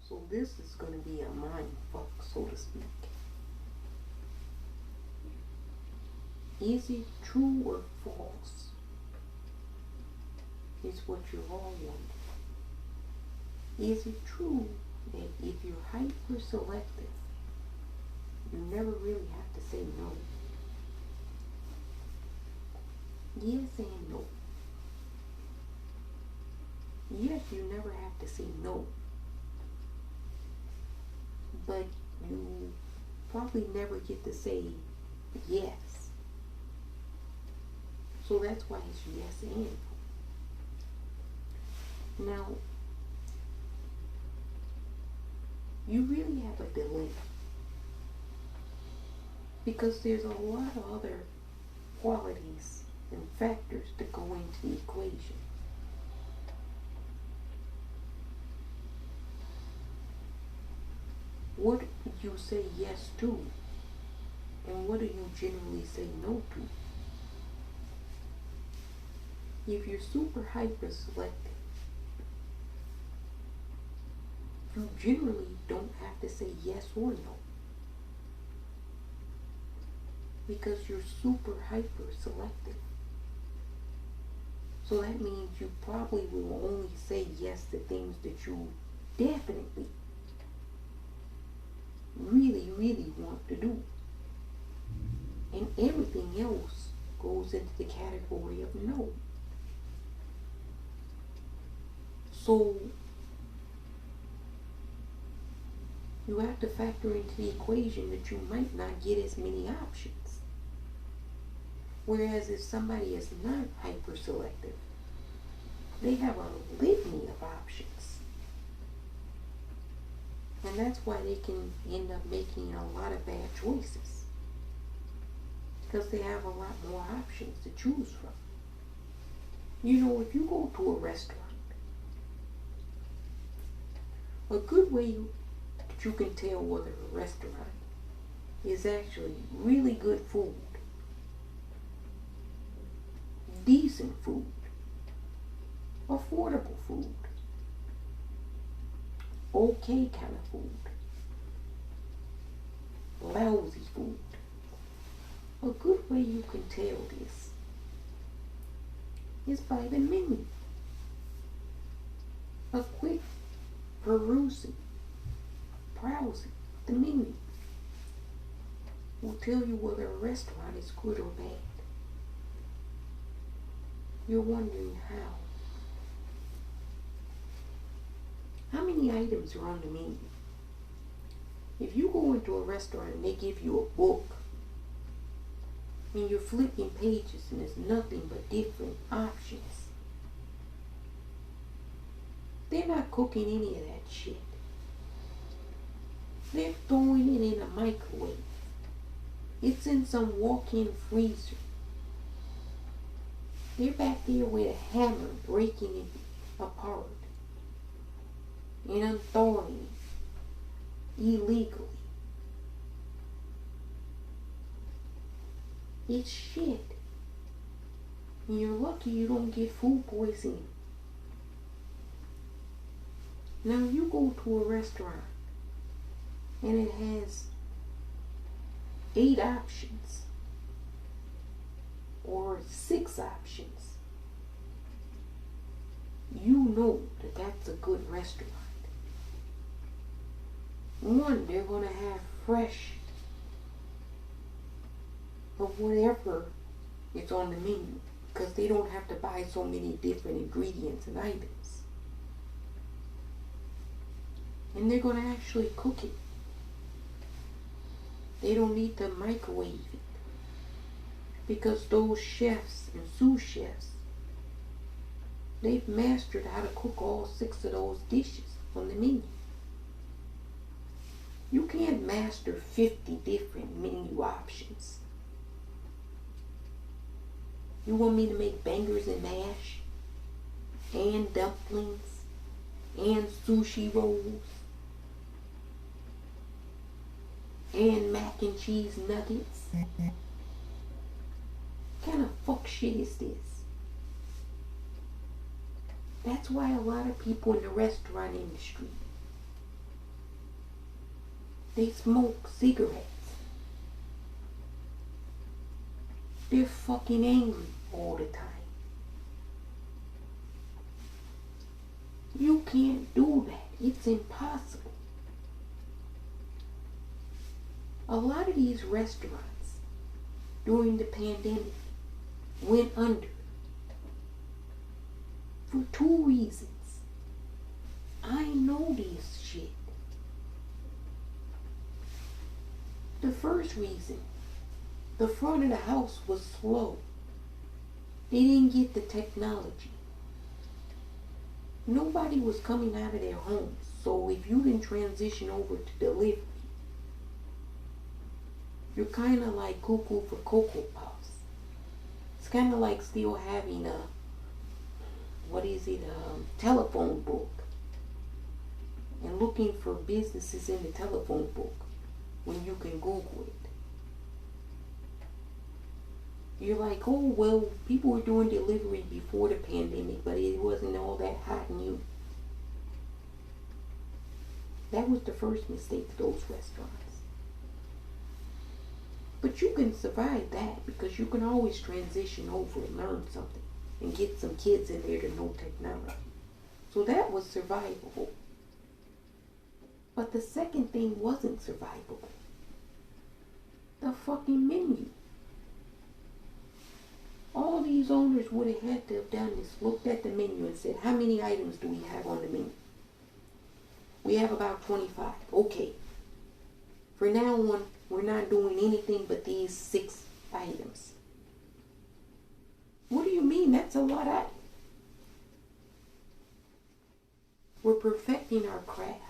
So this is going to be a mind fuck, so to speak. Is it true or false? Is what you're all wondering. Is it true that if you're hyper selective, you never really have to say no? Yes and no. Yes, you never have to say no. But you probably never get to say yes. So that's why it's yes and no. Now, you really have a dilemma. Because there's a lot of other qualities and factors that go into the equation. What do you say yes to? And what do you generally say no to? If you're super hyper selective, you generally don't have to say yes or no. Because you're super hyper selective. So that means you probably will only say yes to things that you definitely, really want to do. And everything else goes into the category of no. So you have to factor into the equation that you might not get as many options. Whereas if somebody is not hyper selective, they have a litany of options. And that's why they can end up making a lot of bad choices. Because they have a lot more options to choose from. You know, if you go to a restaurant, a good way that you can tell whether a restaurant is actually really good food, decent food, affordable food, okay kind of food, lousy food. A good way you can tell this is by the menu. A quick browsing the menu will tell you whether a restaurant is good or bad. You're wondering how. How many items are on the menu? If you go into a restaurant and they give you a book, and you're flipping pages and there's nothing but different options, they're not cooking any of that shit. They're throwing it in a microwave. It's in some walk-in freezer. They're back there with a hammer breaking it apart and unthawing it illegally. It's shit. And you're lucky you don't get food poisoning. Now you go to a restaurant and it has 8 options or 6 options. You know that that's a good restaurant. One, they're going to have fresh of whatever is on the menu, because they don't have to buy so many different ingredients and items. And they're going to actually cook it. They don't need to microwave it, because those chefs and sous chefs, they've mastered how to cook all 6 of those dishes on the menu. You can't master 50 different menu options. You want me to make bangers and mash, and dumplings, and sushi rolls, and mac and cheese nuggets? What kind of fuck shit is this? That's why a lot of people in the restaurant industry, They smoke cigarettes. They're fucking angry all the time. You can't do that. It's impossible. A lot of these restaurants during the pandemic went under for two reasons. I know this shit. The first reason, the front of the house was slow. They didn't get the technology. Nobody was coming out of their homes. So if you didn't transition over to delivery, you're kind of like cuckoo for Cocoa Puffs. It's kind of like still having a, telephone book. And looking for businesses in the telephone book when you can Google it. You're like, oh, well, people were doing delivery before the pandemic, but it wasn't all that hot new. That was the first mistake of those restaurants. But you can survive that because you can always transition over and learn something and get some kids in there to know technology. So that was survivable. But the second thing wasn't survivable. The fucking menu. All these owners would have had to have done is looked at the menu and said, how many items do we have on the menu? We have about 25. Okay. For now on, we're not doing anything but these 6 items. What do you mean? That's a lot of. We're perfecting our craft.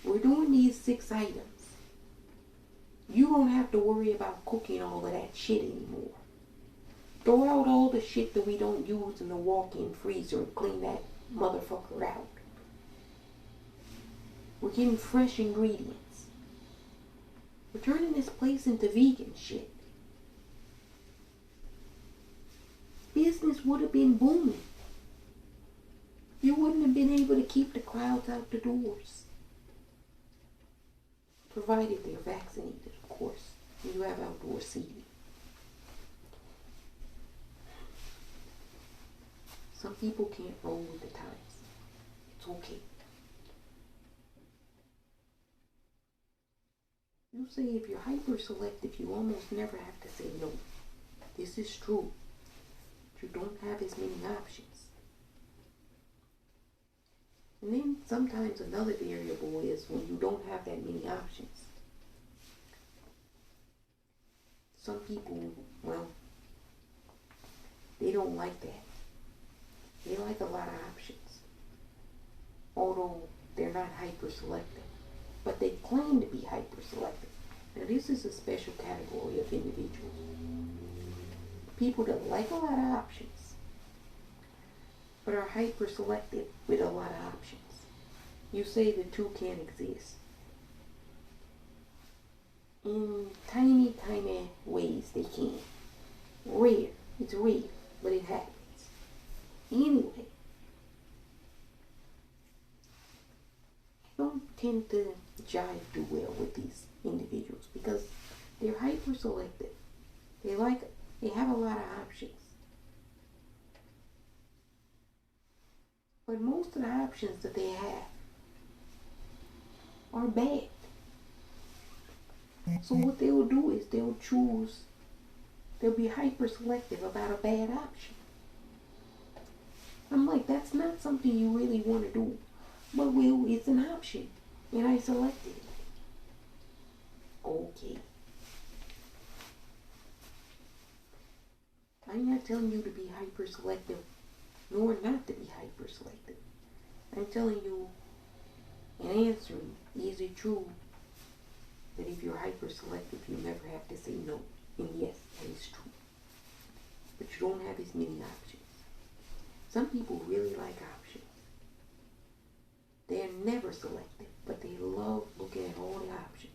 We're doing these 6 items. You don't have to worry about cooking all of that shit anymore. Throw out all the shit that we don't use in the walk-in freezer and clean that motherfucker out. We're getting fresh ingredients. We're turning this place into vegan shit. Business would have been booming. You wouldn't have been able to keep the crowds out the doors. Provided they're vaccinated, of course. And you have outdoor seating. Some people can't roll with the times. It's okay. You say if you're hyper selective, you almost never have to say no. This is true. You don't have as many options. And then sometimes another variable is when you don't have that many options. Some people, well, they don't like that. They like a lot of options. Although they're not hyper selective. But they claim to be hyper selective. Now this is a special category of individuals. People that like a lot of options, but are hyper selective with a lot of options. You say the two can't exist. In tiny, tiny ways they can. Rare. It's rare, but it happens. Anyway, I don't tend to jive too well with these individuals because they're hyper selective. They have a lot of options. But most of the options that they have are bad. So what they'll do is they'll be hyper selective about a bad option. I'm like, that's not something you really want to do. But well, it's an option. And I selected it. Okay. I'm not telling you to be hyper selective, nor not to be hyper selective. I'm telling you and answering, is it true that if you're hyper selective, you never have to say no? And yes, that is true. But you don't have as many options. Some people really like options. They're never selective, but they love looking at all the options.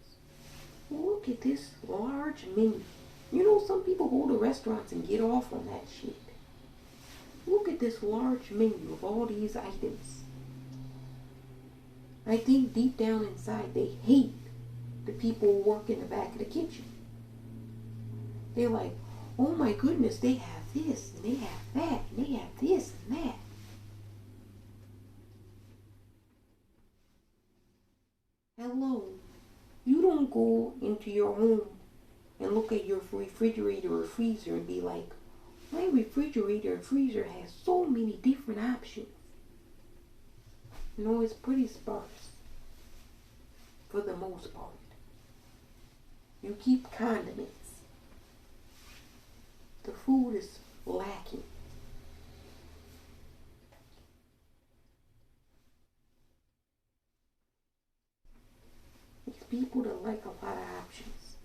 Look at this large menu. You know, some people go to restaurants and get off on that shit. Look at this large menu of all these items. I think deep down inside they hate the people who work in the back of the kitchen. They're like, oh my goodness, they have this and they have that and they have this and that. Hello. You don't go into your home and look at your refrigerator or freezer and be like, my refrigerator and freezer has so many different options. No, it's pretty sparse for the most part. You keep condiments. The food is lacking. It's people that like a lot of options.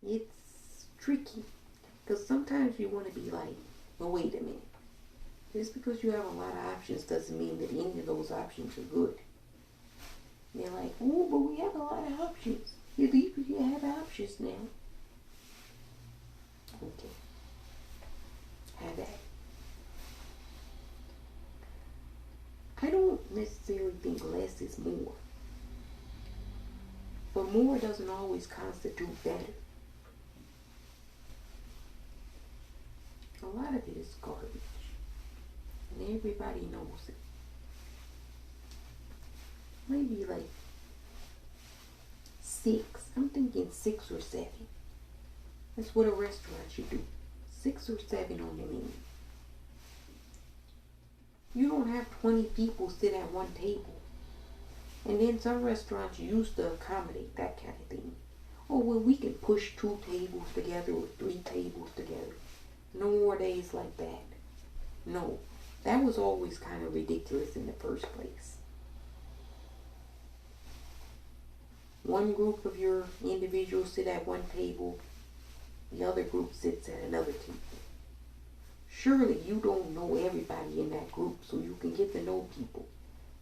It's tricky because sometimes you want to be like, well, wait a minute. Just because you have a lot of options doesn't mean that any of those options are good. They're like, oh, but we have a lot of options. At least you have options now. Okay. Have that. I don't necessarily think less is more. But more doesn't always constitute better. A lot of it is garbage. And everybody knows it. Maybe like 6. I'm thinking 6 or 7. That's what a restaurant should do. 6 or 7 on the menu. You don't have 20 people sit at one table. And then some restaurants used to accommodate that kind of thing. Oh, well, we can push 2 tables together or 3 tables together. No more days like that. No, that was always kind of ridiculous in the first place. One group of your individuals sit at one table, the other group sits at another table. Surely you don't know everybody in that group, so you can get to know people.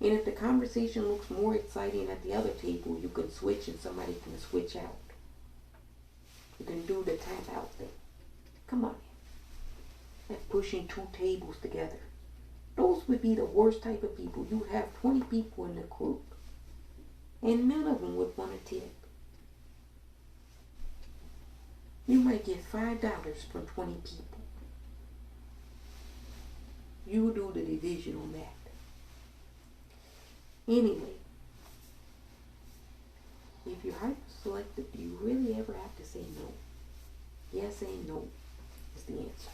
And if the conversation looks more exciting at the other table, you can switch and somebody can switch out. You can do the tap out thing. Come on. That's pushing 2 tables together. Those would be the worst type of people. You have 20 people in the group, and none of them would want to tip. You might get $5 from 20 people. You do the division on that. Anyway, if you're hyper-selective, do you really ever have to say no? Yes and no is the answer.